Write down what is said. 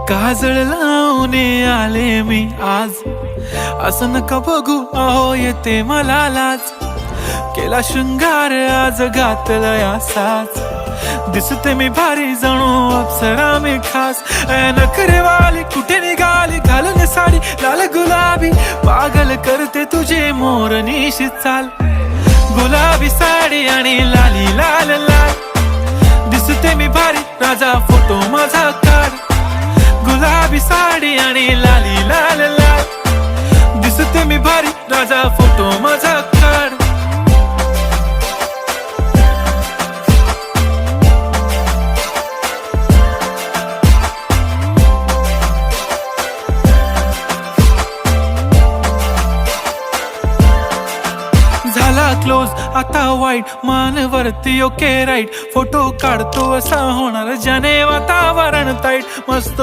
काजळ लावून आले मी आज, असं नका बघू अहो येते मला लाज. केला शृंगार आज घातला साज, दिसते मी भारी जणू अप्सरा मी खास. नखरेवाली कुठे निघाली घालून साडी लाल गुलाबी, पागल करते तुझे मोरनीशी चाल. गुलाबी साडी आणि लाली लाल लाल, दिसते मी भारी राजा फोटो माझा काढ. गुलाबी साडी आणि लाली लाल लाल, दिसते मी भारी राजा फोटो माझा काढ. झाला क्लोज आता वाईट, मान वरती ओके राईट. फोटो काढतो असा होणार ज्याने वातावरण ताईट. मस्त